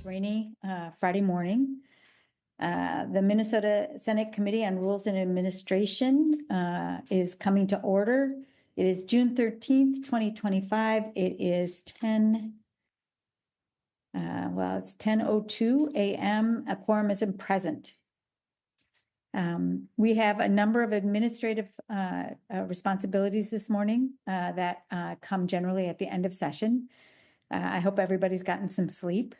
rainy Friday morning. The Minnesota Senate Committee on Rules and Administration is coming to order. It is June 13th, 2025. It is 10:02 a.m. A quorum isn't present. We have a number of administrative responsibilities this morning that come generally at the end of session. I hope everybody's gotten some sleep.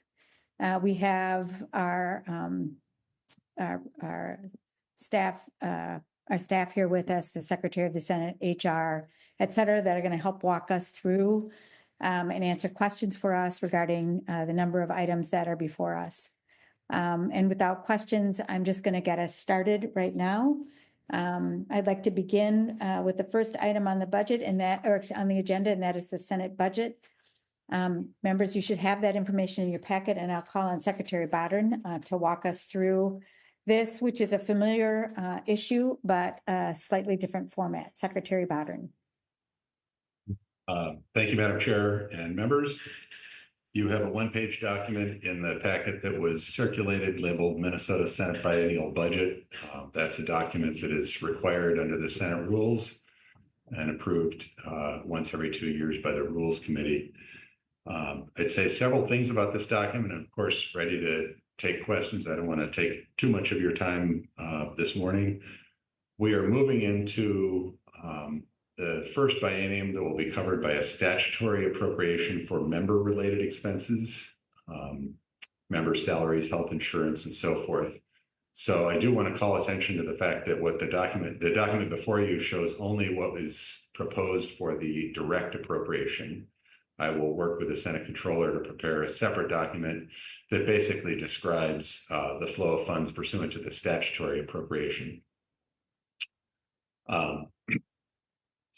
We have our staff here with us, the Secretary of the Senate, HR, et cetera, that are going to help walk us through and answer questions for us regarding the number of items that are before us. And without questions, I'm just going to get us started right now. I'd like to begin with the first item on the budget on the agenda, and that is the Senate budget. Members, you should have that information in your packet, and I'll call on Secretary Bodden to walk us through this, which is a familiar issue, but a slightly different format. Secretary Bodden. Thank you, Madam Chair and members. You have a one-page document in the packet that was circulated labeled Minnesota Senate Biennial Budget. That's a document that is required under the Senate rules and approved once every 2 years by the Rules Committee. I'd say several things about this document, and of course, ready to take questions. I don't want to take too much of your time this morning. We are moving into the first biennium that will be covered by a statutory appropriation for member-related expenses, member salaries, health insurance, and so forth. So I do want to call attention to the fact that what the document before you shows only what was proposed for the direct appropriation. I will work with the Senate Controller to prepare a separate document that basically describes the flow of funds pursuant to the statutory appropriation.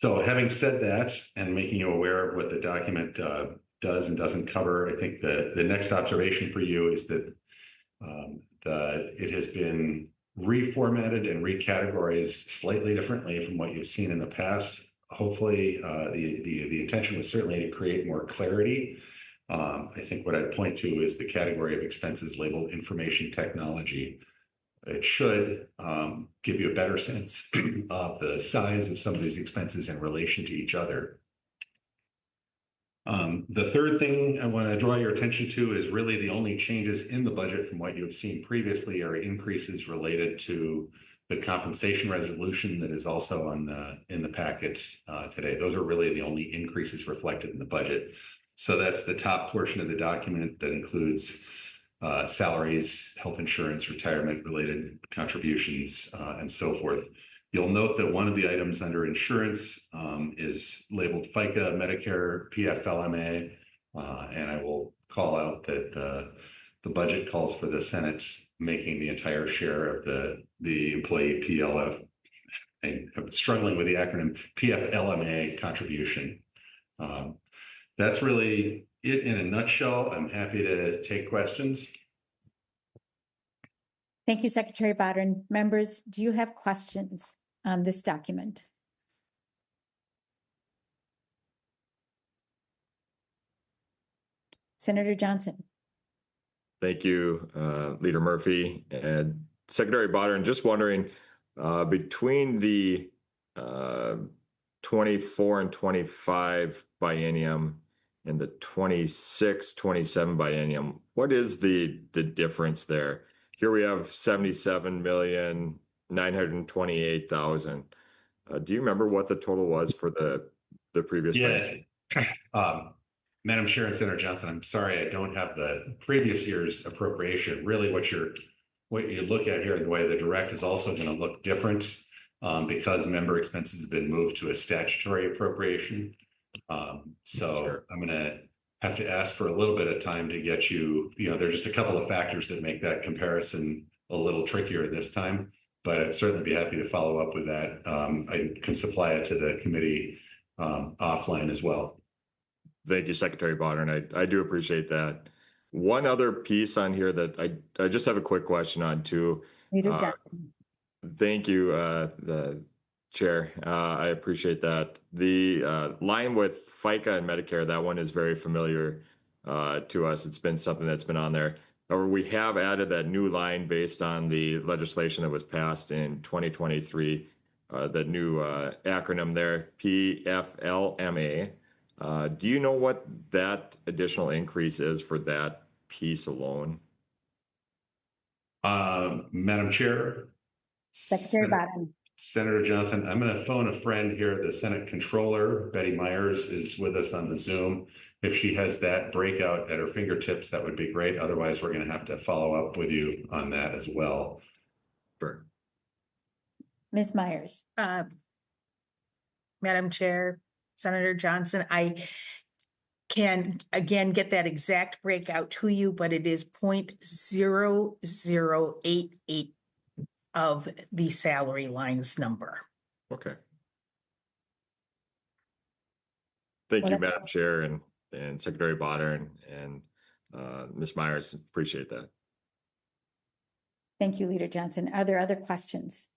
So having said that, and making you aware of what the document does and doesn't cover, I think the next observation for you is that it has been reformatted and recategorized slightly differently from what you've seen in the past. Hopefully, the intention was certainly to create more clarity. I think what I'd point to is the category of expenses labeled information technology. It should give you a better sense of the size of some of these expenses in relation to each other. The third thing I want to draw your attention to is really the only changes in the budget from what you have seen previously are increases related to the compensation resolution that is also in the packet today. Those are really the only increases reflected in the budget. So that's the top portion of the document that includes salaries, health insurance, retirement-related contributions, and so forth. You'll note that one of the items under insurance is labeled FICA, Medicare, PFLMA, and I will call out that the budget calls for the Senate making the entire share of the employee PLF, and I'm struggling with the acronym, PFLMA contribution. That's really it in a nutshell. I'm happy to take questions. Thank you, Secretary Bodden. Members, do you have questions on this document? Senator Johnson. Thank you, Leader Murphy. And Secretary Bodden, just wondering, between the 24 and 25 biennium and the 26-27 biennium, what is the difference there? Here we have $77,928,000. Do you remember what the total was for the previous? Yeah, Madam Chair and Senator Johnson, I'm sorry I don't have the previous year's appropriation. Really, what you look at here, the way the direct is also going to look different because member expenses have been moved to a statutory appropriation. Sure. I'm going to have to ask for a little bit of time to get you, there's just a couple of factors that make that comparison a little trickier this time, but I'd certainly be happy to follow up with that. I can supply it to the committee offline as well. Thank you, Secretary Bodden. I do appreciate that. One other piece on here that I just have a quick question on too. Thank you, the Chair. I appreciate that. The line with FICA and Medicare, that one is very familiar to us. It's been something that's been on there. or we have added that new line based on the legislation that was passed in 2023, the new acronym there, PFLMA. Do you know what that additional increase is for that piece alone? Madam Chair. Secretary Bottom. Senator Johnson, I'm going to phone a friend here. The Senate Controller, Betty Myers, is with us on the Zoom. If she has that breakout at her fingertips, that would be great. Otherwise, we're going to have to follow up with you on that as well. Sure. Ms. Myers. Madam Chair, Senator Johnson, I can again get that exact breakout to you, but it is 0.0088 of the salary lines number. Okay. Thank you, Madam Chair and Secretary Botter and Ms. Myers. Appreciate that. Thank you, Leader Johnson. Are there other questions?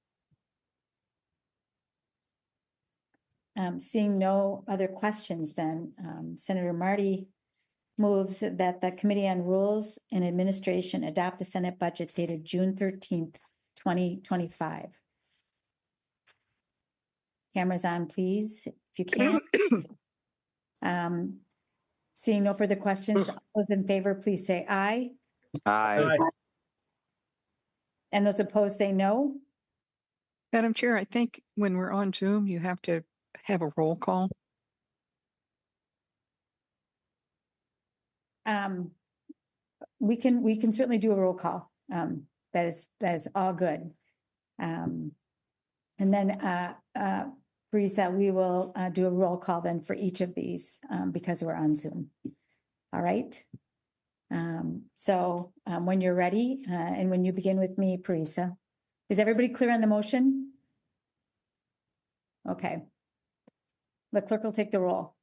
Seeing no other questions, then Senator Marty moves that the Committee on Rules and Administration adopt the Senate budget dated June 13th, 2025. Cameras on, please, if you can. Seeing no further questions, all those in favor, please say aye. Aye. And those opposed say no. Madam Chair, I think when we're on Zoom, you have to have a roll call. We can certainly do a roll call. That is all good. And then Teresa, we will do a roll call then for each of these because we're on Zoom. All right. So when you're ready and when you begin with me, Teresa, is everybody clear on the motion? Okay. The clerk will take the roll.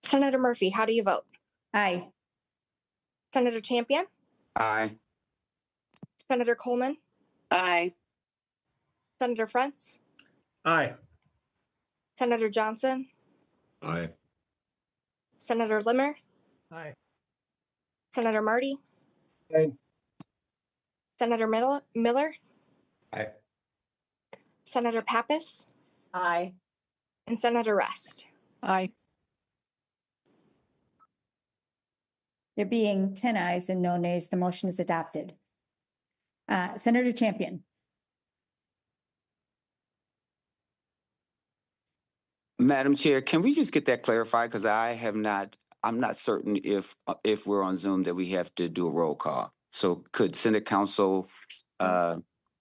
Senator Murphy, how do you vote? Aye. Senator Champion? Aye. Senator Coleman? Aye. Senator Frantz? Aye. Senator Johnson? Aye. Senator Limmer? Aye. Senator Marty? Aye. Senator Miller? Aye. Senator Pappas? Aye. And Senator Rest. Aye. There being 10 ayes and no nays, the motion is adopted. Senator Champion. Madam Chair, can we just get that clarified? Because I'm not certain if we're on Zoom that we have to do a roll call. So could Senate Counsel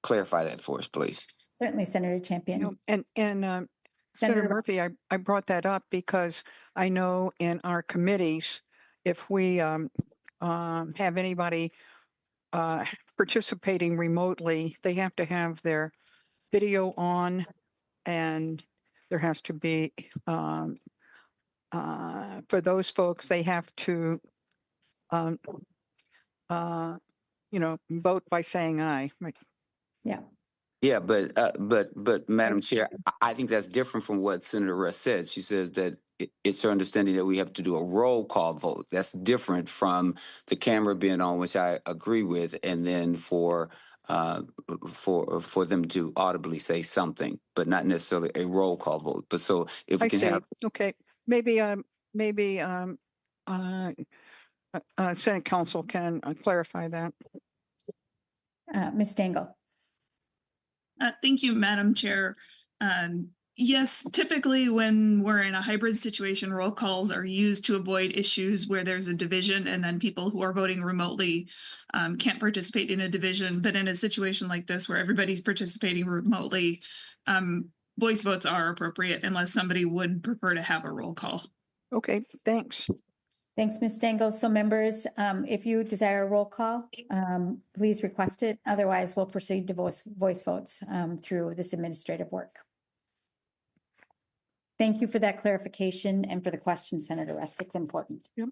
clarify that for us, please? Certainly, Senator Champion. And Senator Murphy, I brought that up because I know in our committees, if we have anybody participating remotely, they have to have their video on, and there has to be, for those folks, they have to, vote by saying aye. Right. Yeah. Yeah, but Madam Chair, I think that's different from what Senator Rest said. She says that it's her understanding that we have to do a roll call vote. That's different from the camera being on, which I agree with, and then for them to audibly say something, but not necessarily a roll call vote. But so if we can have, okay, maybe Senate Counsel can clarify that. Ms. Dangle. Thank you, Madam Chair. Yes, typically when we're in a hybrid situation, roll calls are used to avoid issues where there's a division and then people who are voting remotely can't participate in a division. But in a situation like this where everybody's participating remotely, voice votes are appropriate unless somebody would prefer to have a roll call. Okay, thanks. Thanks, Ms. Dangle. So members, if you desire a roll call, please request it. Otherwise, we'll proceed to voice votes through this administrative work. Thank you for that clarification and for the question, Senator Rest. It's important. Yep.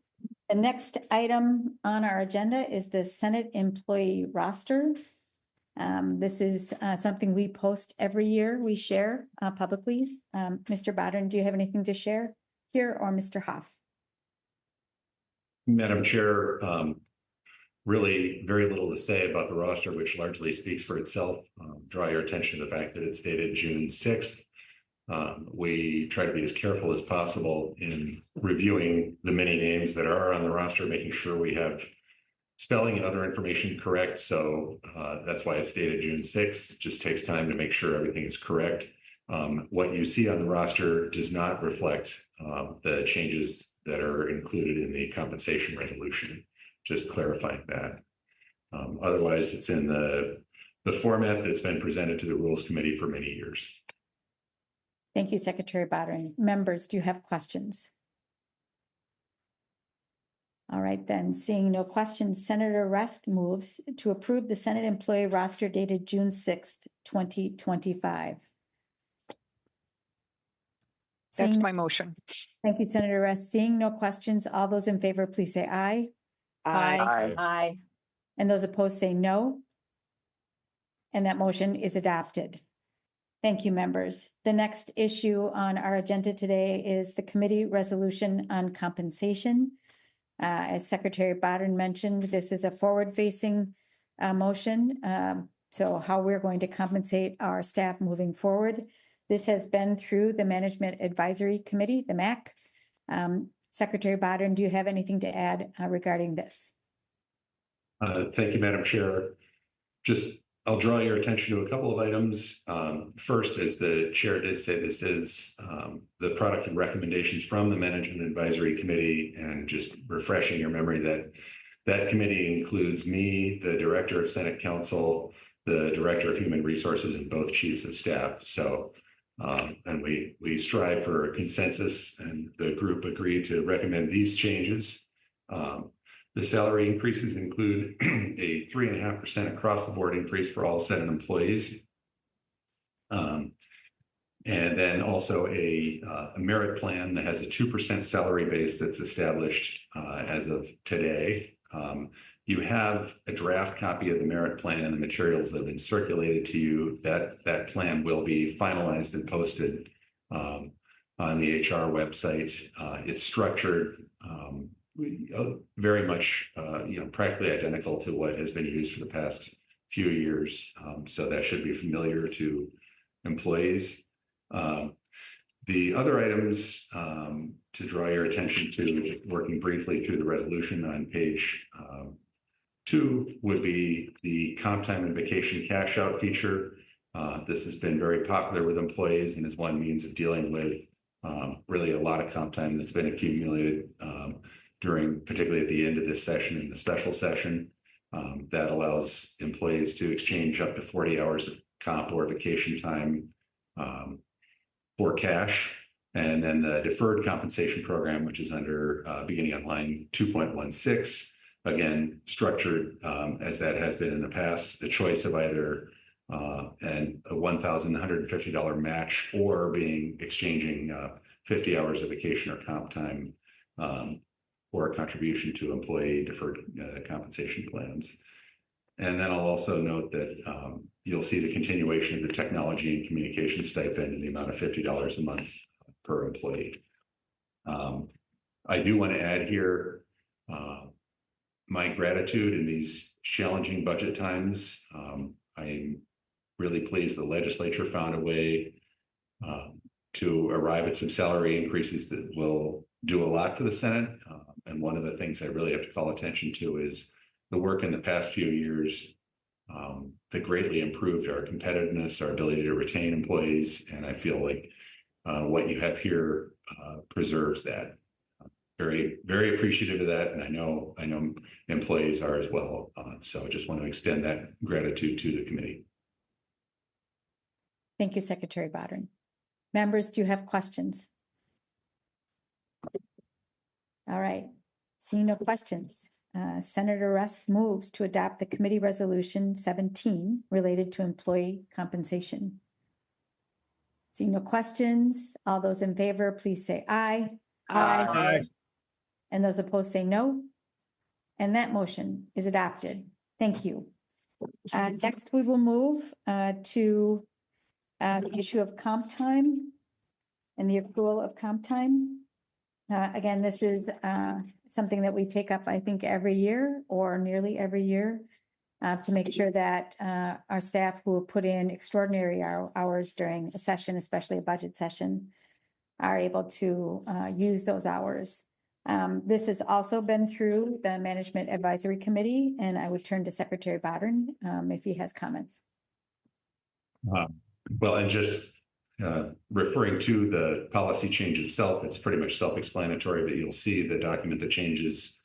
The next item on our agenda is the Senate employee roster. This is something we post every year. We share publicly. Mr. Bodden, do you have anything to share here, or Mr. Hoff? Madam Chair, really very little to say about the roster, which largely speaks for itself. Draw your attention to the fact that it's dated June 6th. We try to be as careful as possible in reviewing the many names that are on the roster, making sure we have spelling and other information correct. So that's why it's dated June 6th. It just takes time to make sure everything is correct. What you see on the roster does not reflect the changes that are included in the compensation resolution. Just clarifying that. Otherwise, it's in the format that's been presented to the Rules Committee for many years. Thank you, Secretary Bodden. Members, do you have questions? All right, then, seeing no questions, Senator Rest moves to approve the Senate employee roster dated June 6th, 2025. That's Seeing- my motion. Thank you, Senator Rest. Seeing no questions, all those in favor, please say aye. Aye. Aye. And those opposed say no. And that motion is adopted. Thank you, members. The next issue on our agenda today is the committee resolution on compensation. As Secretary Bodden mentioned, this is a forward-facing motion. So how we're going to compensate our staff moving forward. This has been through the Management Advisory Committee, the MAC. Secretary Bodden, do you have anything to add regarding this? Thank you, Madam Chair. I'll draw your attention to a couple of items. First, as the chair did say, this is the product of recommendations from the Management Advisory Committee, and just refreshing your memory that that committee includes me, the Director of Senate Counsel, the Director of Human Resources, and both Chiefs of Staff. So, and we strive for a consensus, and the group agreed to recommend these changes. The salary increases include a 3.5% across the board increase for all Senate employees. And then also a merit plan that has a 2% salary base that's established as of today. You have a draft copy of the merit plan and the materials that have been circulated to you. That plan will be finalized and posted on the HR website. It's structured very much, practically identical to what has been used for the past few years. So that should be familiar to employees. The other items to draw your attention to, just working briefly through the resolution on page 2, would be the comp time and vacation cash out feature. This has been very popular with employees and is one means of dealing with really a lot of comp time that's been accumulated particularly at the end of this session and the special session. That allows employees to exchange up to 40 hours of comp or vacation time for cash. And then the deferred compensation program, which is under beginning on line 2.16, again, structured as that has been in the past, the choice of either a $1,150 match or exchanging 50 hours of vacation or comp time or a contribution to employee deferred compensation plans. And then I'll also note that you'll see the continuation of the technology and communication stipend in the amount of $50 a month per employee. I do want to add here my gratitude in these challenging budget times. I'm really pleased the legislature found a way to arrive at some salary increases that will do a lot for the Senate. And one of the things I really have to call attention to is the work in the past few years that greatly improved our competitiveness, our ability to retain employees. And I feel like what you have here preserves that. Very, very appreciative of that. And I know employees are as well. So I just want to extend that gratitude to the committee. Thank you, Secretary Bodden. Members, do you have questions? All right, seeing no questions. Senator Rest moves to adopt the committee resolution 17 related to employee compensation. Seeing no questions, all those in favor, please say aye. Aye. And those opposed say no. And that motion is adopted. Thank you. Next, we will move to the issue of comp time and the accrual of comp time. Again, this is something that we take up, I think, every year or nearly every year to make sure that our staff who put in extraordinary hours during a session, especially a budget session, are able to use those hours. This has also been through the Management Advisory Committee, and I would turn to Secretary Bodden if he has comments. Well, and just referring to the policy change itself, it's pretty much self-explanatory, but you'll see the document that changes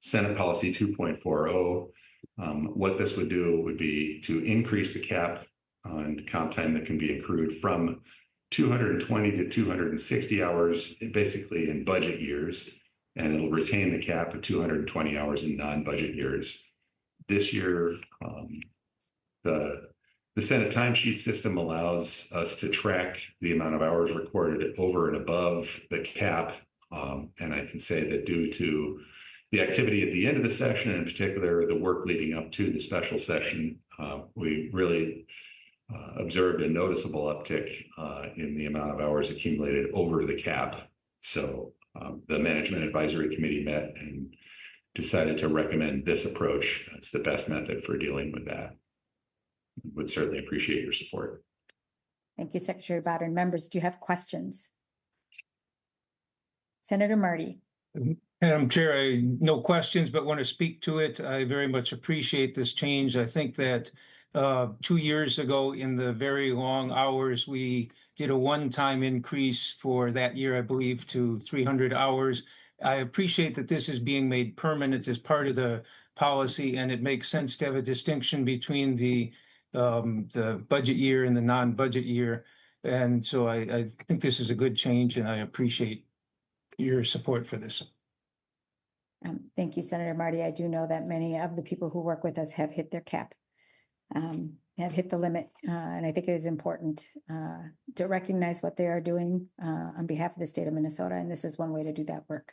Senate Policy 2.40. What this would do would be to increase the cap on comp time that can be accrued from 220 to 260 hours, basically in budget years, and it'll retain the cap of 220 hours in non-budget years. This year, the Senate timesheet system allows us to track the amount of hours recorded over and above the cap. And I can say that due to the activity at the end of the session, and in particular, the work leading up to the special session, we really observed a noticeable uptick in the amount of hours accumulated over the cap. So the Management Advisory Committee met and decided to recommend this approach as the best method for dealing with that. Would certainly appreciate your support. Thank you, Secretary Bodden. Members, do you have questions? Senator Marty. Madam Chair, no questions, but want to speak to it. I very much appreciate this change. I think that 2 years ago, in the very long hours, we did a one-time increase for that year, I believe, to 300 hours. I appreciate that this is being made permanent as part of the policy, and it makes sense to have a distinction between the budget year and the non-budget year. And so I think this is a good change, and I appreciate your support for this. Thank you, Senator Marty. I do know that many of the people who work with us have hit their cap, have hit the limit. And I think it is important to recognize what they are doing on behalf of the state of Minnesota. And this is one way to do that work.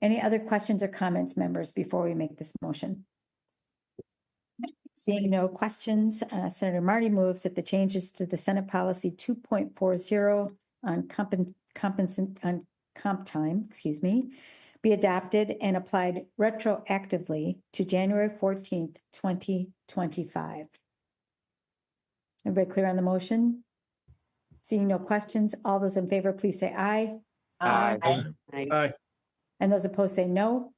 Any other questions or comments, members, before we make this motion? Seeing no questions, Senator Marty moves that the changes to the Senate Policy 2.40 on comp time, be adopted and applied retroactively to January 14th, 2025. Everybody clear on the motion? Seeing no questions, all those in favor, please say aye. Aye. Aye. And those opposed say no.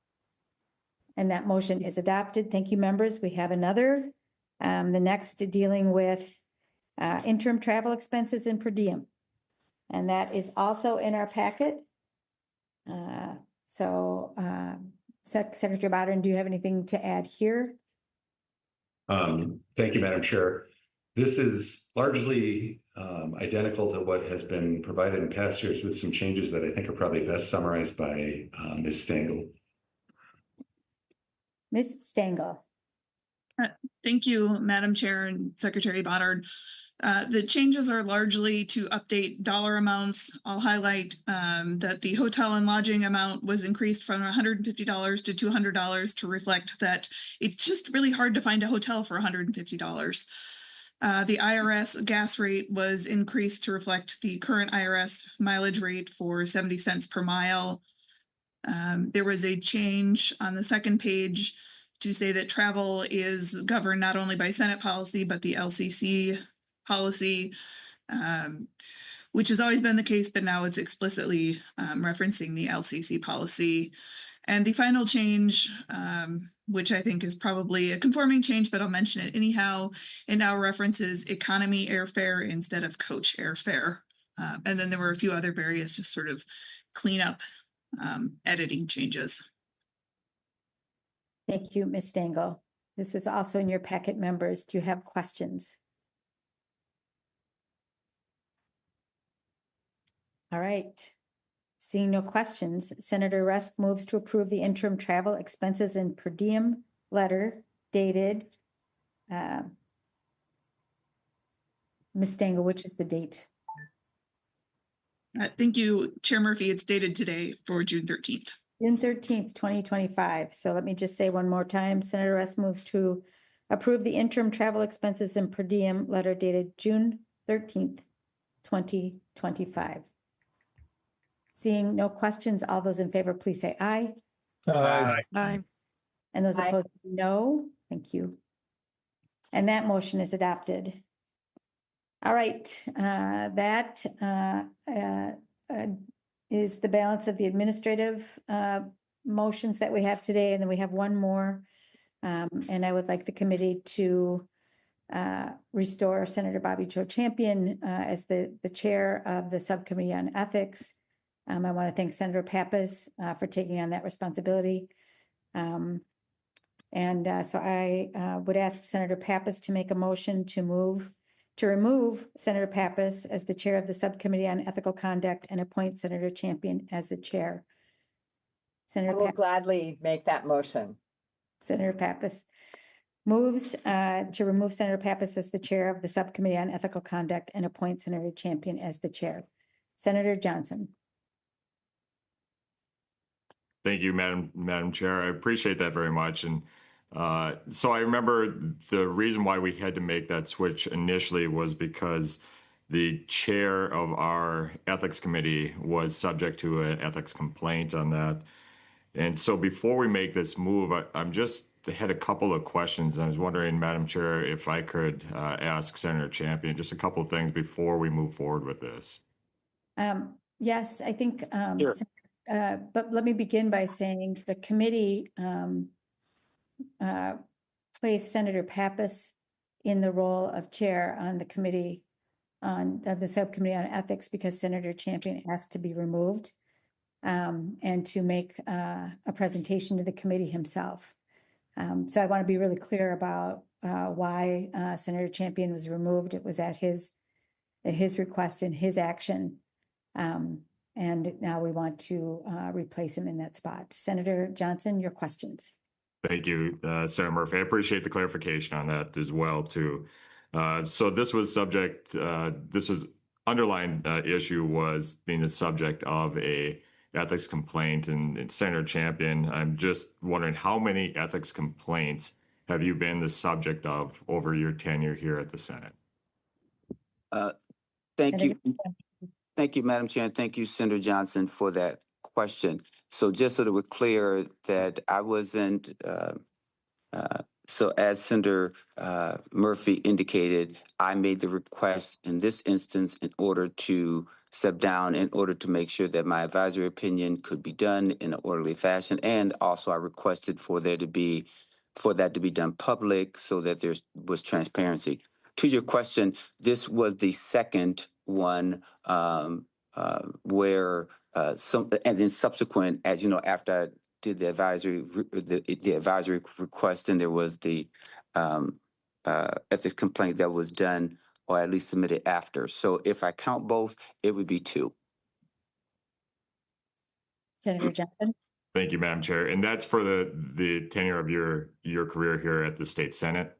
And that motion is adopted. Thank you, members. We have another. The next dealing with interim travel expenses and per diem. And that is also in our packet. Secretary Bodden, do you have anything to add here? Thank you, Madam Chair. This is largely identical to what has been provided in past years, with some changes that I think are probably best summarized by Ms. Stengel. Ms. Stengel. Thank you, Madam Chair and Secretary Bodden. The changes are largely to update dollar amounts. I'll highlight that the hotel and lodging amount was increased from $150 to $200 to reflect that it's just really hard to find a hotel for $150. The IRS gas rate was increased to reflect the current IRS mileage rate for 70 cents per mile. There was a change on the second page to say that travel is governed not only by Senate policy, but the LCC policy, which has always been the case, but now it's explicitly referencing the LCC policy. And the final change, which I think is probably a conforming change, but I'll mention it anyhow, it now references economy airfare instead of coach airfare. And then there were a few other various just sort of cleanup editing changes. Thank you, Ms. Stengel. This was also in your packet, members. Do you have questions? All right. Seeing no questions, Senator Rusk moves to approve the interim travel expenses and per diem letter dated. Ms. Stengel, which is the date? Thank you, Chair Murphy. It's dated today for June 13th. June 13th, 2025. So let me just say one more time. Senator Rusk moves to approve the interim travel expenses and per diem letter dated June 13th, 2025. Seeing no questions, all those in favor, please say aye. Aye. And those Aye. opposed, no. Thank you. And that motion is adopted. All right, that is the balance of the administrative motions that we have today, and then we have one more. And I would like the committee to restore Senator Bobby Joe Champion as the chair of the Subcommittee on Ethics. I want to thank Senator Pappas for taking on that responsibility. So I would ask Senator Pappas to make a motion to remove Senator Pappas as the chair of the Subcommittee on Ethical Conduct and appoint Senator Champion as the chair. I will gladly make that motion. Senator Pappas moves to remove Senator Pappas as the chair of the Subcommittee on Ethical Conduct and appoint Senator Champion as the chair. Senator Johnson. Thank you, Madam Chair. I appreciate that very much. And so I remember the reason why we had to make that switch initially was because the chair of our ethics committee was subject to an ethics complaint on that. And so before we make this move, I'm just had a couple of questions. I was wondering, Madam Chair, if I could ask Senator Champion just a couple of things before we move forward with this. Yes, I think, Sure. but let me begin by saying the committee placed Senator Pappas in the role of chair on the committee of the Subcommittee on Ethics because Senator Champion asked to be removed and to make a presentation to the committee himself. So I want to be really clear about why Senator Champion was removed. It was at his request and his action. And now we want to replace him in that spot. Senator Johnson, your questions. Thank you, Senator Murphy. I appreciate the clarification on that as well, too. So this was underlying issue was being the subject of a ethics complaint, and Senator Champion, I'm just wondering how many ethics complaints have you been the subject of over your tenure here at the Senate? Thank you. Thank you, Madam Chair, and thank you, Senator Johnson, for that question. So just so that we're clear that I wasn't, so as Senator Murphy indicated, I made the request in this instance in order to step down, in order to make sure that my advisory opinion could be done in an orderly fashion. And also I requested for that to be done public so that there was transparency. To your question, this was the second one where and then subsequent, as you know, after I did the advisory request, and there was the ethics complaint that was done or at least submitted after. So if I count both, it would be 2. Senator Johnson. Thank you, Madam Chair. And that's for the tenure of your career here at the State Senate?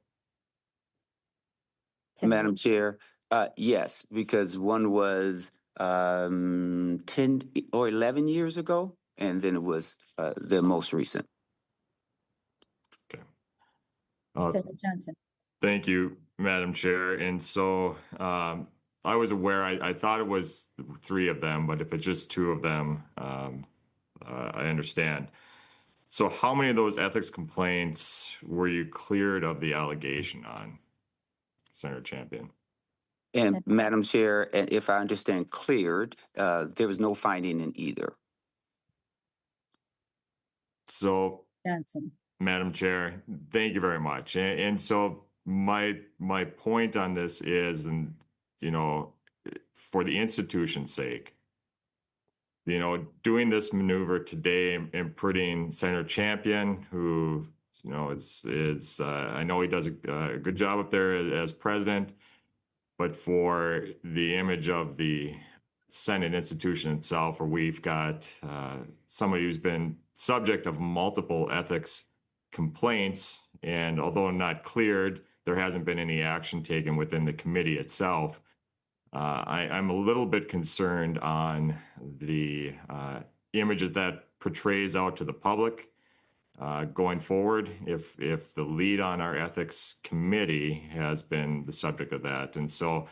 Senator. Madam Chair, yes, because one was 10 or 11 years ago, and then it was the most recent. Okay. Senator Johnson. Thank you, Madam Chair. And so I was aware, I thought it was 3 of them, but if it's just 2 of them, I understand. So how many of those ethics complaints were you cleared of the allegation on, Senator Champion? And Madam Chair, and if I understand cleared, there was no finding in either. So, Johnson. Madam Chair, thank you very much. And so my point on this is, and you know, for the institution's sake, you know, doing this maneuver today and putting Senator Champion, who you know is I know he does a good job up there as president, but for the image of the Senate institution itself, where we've got somebody who's been subject of multiple ethics complaints, and although not cleared, there hasn't been any action taken within the committee itself. I'm a little bit concerned on the image that portrays out to the public going forward if the lead on our ethics committee has been the subject of that. And so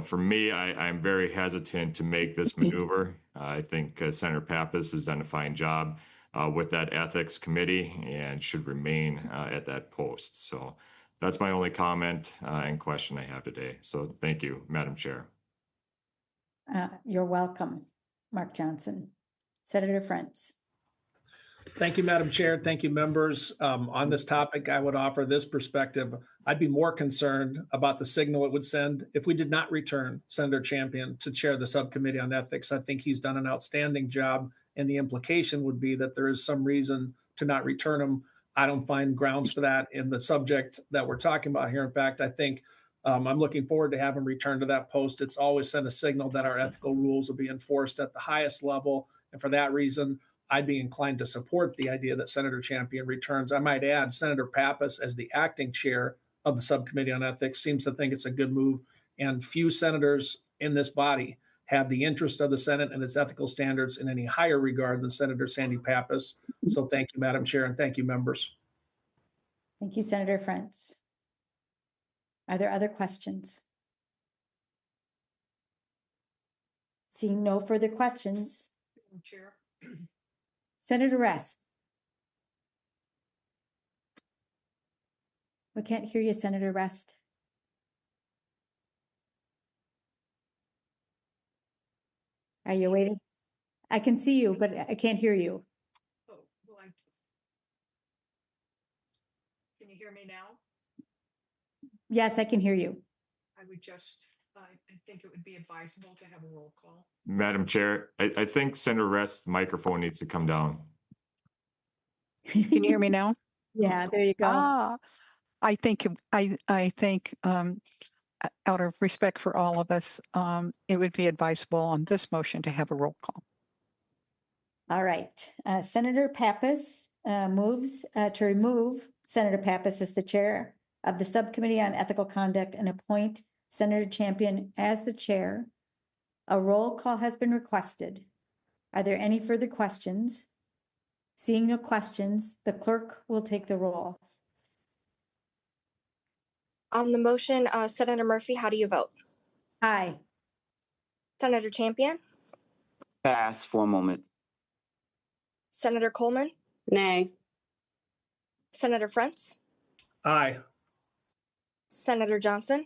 for me, I'm very hesitant to make this maneuver. I think Senator Pappas has done a fine job with that ethics committee and should remain at that post. So that's my only comment and question I have today. So thank you, Madam Chair. You're welcome, Mark Johnson. Senator Frantz. Thank you, Madam Chair. Thank you, members. On this topic, I would offer this perspective. I'd be more concerned about the signal it would send if we did not return Senator Champion to chair the Subcommittee on Ethics. I think he's done an outstanding job, and the implication would be that there is some reason to not return him. I don't find grounds for that in the subject that we're talking about here. In fact, I think I'm looking forward to having him return to that post. It's always sent a signal that our ethical rules will be enforced at the highest level, and for that reason, I'd be inclined to support the idea that Senator Champion returns. I might add, Senator Pappas, as the acting chair of the Subcommittee on Ethics, seems to think it's a good move. And few senators in this body have the interest of the Senate and its ethical standards in any higher regard than Senator Sandy Pappas. So thank you, Madam Chair, and thank you, members. Thank you, Senator Frantz. Are there other questions? Seeing no further questions. Chair. Senator Rest. We can't hear you, Senator Rest. Are you waiting? I can see you, but I can't hear you. Oh, well, can you hear me now? Yes, I can hear you. I would just, I think it would be advisable to have a roll call. Madam Chair, I think Senator Rest's microphone needs to come down. Can you hear me now? Yeah, there you go. I think out of respect for all of us, it would be advisable on this motion to have a roll call. All right. Senator Pappas moves to remove Senator Pappas as the chair of the Subcommittee on Ethical Conduct and appoint Senator Champion as the chair. A roll call has been requested. Are there any further questions? Seeing no questions, the clerk will take the roll. On the motion, Senator Murphy, how do you vote? Aye. Senator Champion? Pass for a moment. Senator Coleman? Nay. Senator Frantz? Aye. Senator Johnson?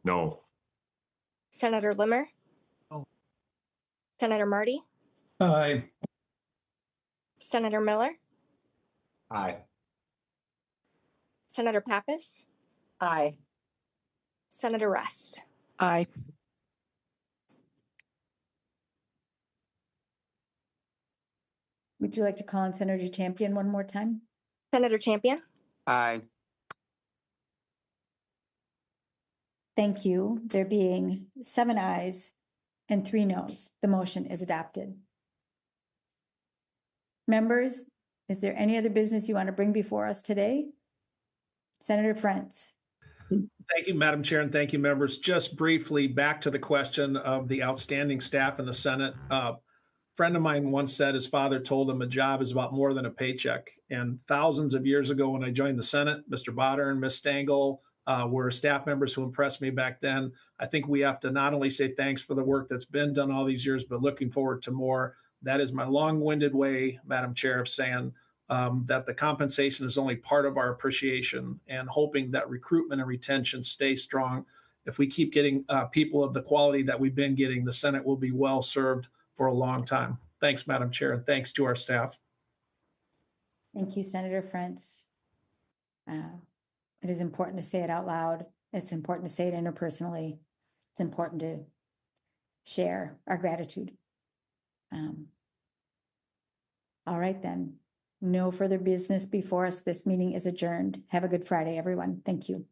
No. Senator Limmer? No. Senator Marty? Aye. Senator Miller? Aye. Senator Pappas? Aye. Senator Rest? Aye. Would you like to call on Senator Champion one more time? Senator Champion? Aye. Thank you. There being 7 ayes and 3 noes, the motion is adopted. Members, is there any other business you want to bring before us today? Senator Frantz. Thank you, Madam Chair, and thank you, members. Just briefly, back to the question of the outstanding staff in the Senate. A friend of mine once said his father told him a job is about more than a paycheck. And thousands of years ago when I joined the Senate, Mr. Botter and Ms. Stengel were staff members who impressed me back then. I think we have to not only say thanks for the work that's been done all these years, but looking forward to more. That is my long-winded way, Madam Chair, of saying that the compensation is only part of our appreciation and hoping that recruitment and retention stay strong. If we keep getting people of the quality that we've been getting, the Senate will be well served for a long time. Thanks, Madam Chair, and thanks to our staff. Thank you, Senator Frantz. It is important to say it out loud. It's important to say it interpersonally. It's important to share our gratitude. All right, then. No further business before us. This meeting is adjourned. Have a good Friday, everyone. Thank you.